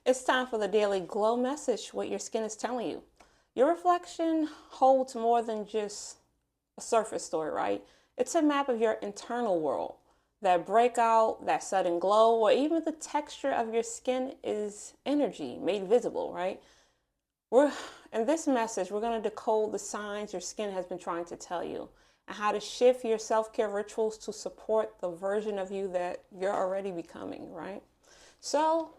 It's time for the daily glow message, what your skin is telling you. Your reflection holds more than just a surface story, right? It's a map of your internal world. That breakout, that sudden glow, or even the texture of your skin is energy made visible, right? We're in this message, we're going to decode the signs your skin has been trying to tell you and how to shift your self-care rituals to support the version of you that you're already becoming, right? So,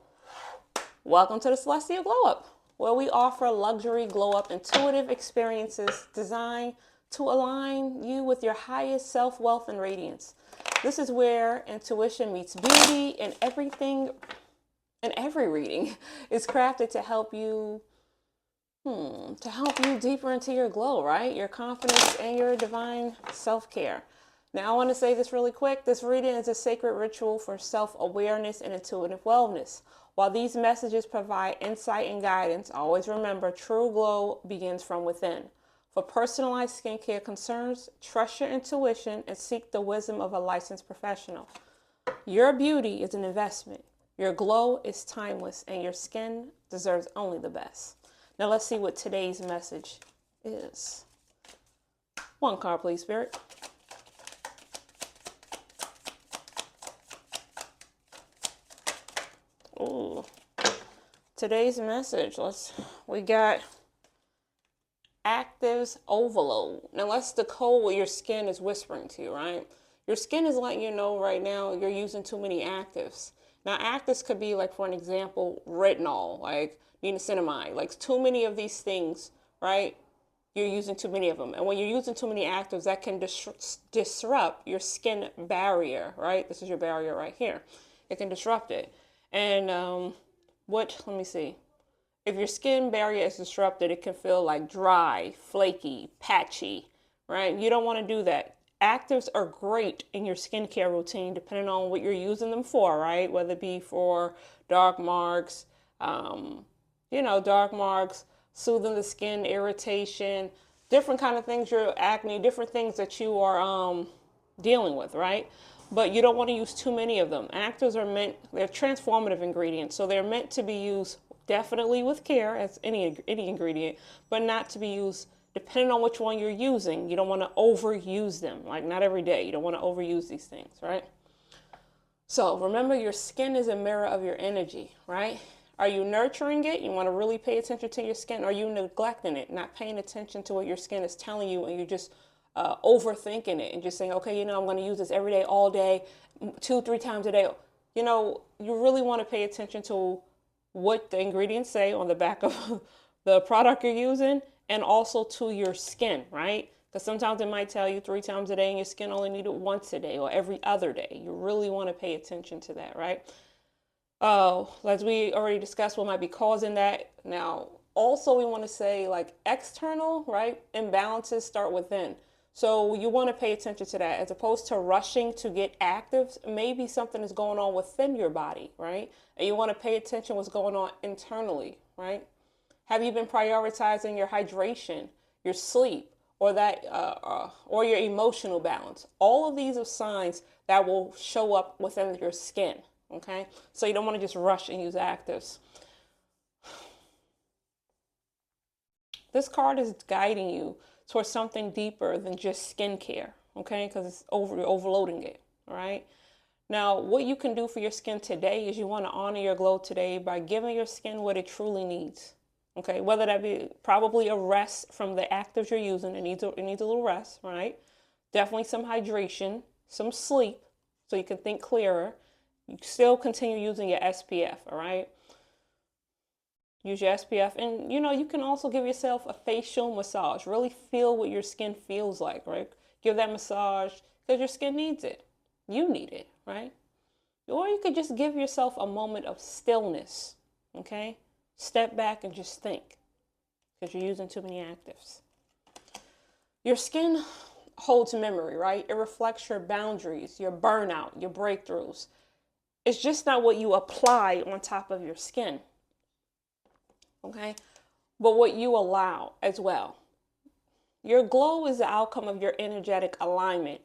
welcome to the Celestial Glow Up, where we offer luxury glow up intuitive experiences designed to align you with your highest self wealth and radiance. This is where intuition meets beauty, and everything and every reading is crafted to help you deeper into your glow, right? Your confidence and your divine self-care. Now, I want to say this really quick. This reading is a sacred ritual for self-awareness and intuitive wellness. While these messages provide insight and guidance, always remember true glow begins from within. For personalized skincare concerns, trust your intuition and seek the wisdom of a licensed professional. Your beauty is an investment. Your glow is timeless, and your skin deserves only the best. Now let's see what today's message is. One card, please, Spirit. Ooh. Today's message, we got actives overload. Now let's decode what your skin is whispering to you, right? Your skin is letting you know right now you're using too many actives. Now actives could be like, for an example, retinol, like niacinamide, like too many of these things, right? You're using too many of them. And when you're using too many actives, that can disrupt your skin barrier, right? This is your barrier right here. It can disrupt it. And let me see. If your skin barrier is disrupted, it can feel like dry, flaky, patchy, right? You don't want to do that. Actives are great in your skincare routine, depending on what you're using them for, right? Whether it be for dark marks, dark marks, soothing the skin, irritation, different kind of things, your acne, different things that you are dealing with, right? But you don't want to use too many of them. Actives they're transformative ingredients, so they're meant to be used definitely with care as any ingredient, but not to be used depending on which one you're using. You don't want to overuse them, like not every day. You don't want to overuse these things, right? So remember, your skin is a mirror of your energy, right? Are you nurturing it? You want to really pay attention to your skin. Are you neglecting it, not paying attention to what your skin is telling you, and you're just overthinking it and just saying, okay, I'm going to use this every day, all day, 2-3 times a day. You really want to pay attention to what the ingredients say on the back of the product you're using, and also to your skin, right? Because sometimes it might tell you 3 times a day and your skin only need it once a day or every other day. You really want to pay attention to that, right? Oh, as we already discussed, what might be causing that. Now, also we want to say like external, right? Imbalances start within. So you want to pay attention to that as opposed to rushing to get actives. Maybe something is going on within your body, right? And you want to pay attention what's going on internally, right? Have you been prioritizing your hydration, your sleep, or your emotional balance? All of these are signs that will show up within your skin. Okay, so you don't want to just rush and use actives. This card is guiding you towards something deeper than just skincare. Okay, because it's overloading it. All right. Now, what you can do for your skin today is you want to honor your glow today by giving your skin what it truly needs. Okay, whether that be probably a rest from the actives you're using, it needs a little rest, right? Definitely some hydration, some sleep, so you can think clearer. You still continue using your SPF, all right? Use your SPF, and you can also give yourself a facial massage. Really feel what your skin feels like, right? Give that massage because your skin needs it. You need it, right? Or you could just give yourself a moment of stillness, okay? Step back and just think because you're using too many actives. Your skin holds memory, right? It reflects your boundaries, your burnout, your breakthroughs. It's just not what you apply on top of your skin, okay? But what you allow as well. Your glow is the outcome of your energetic alignment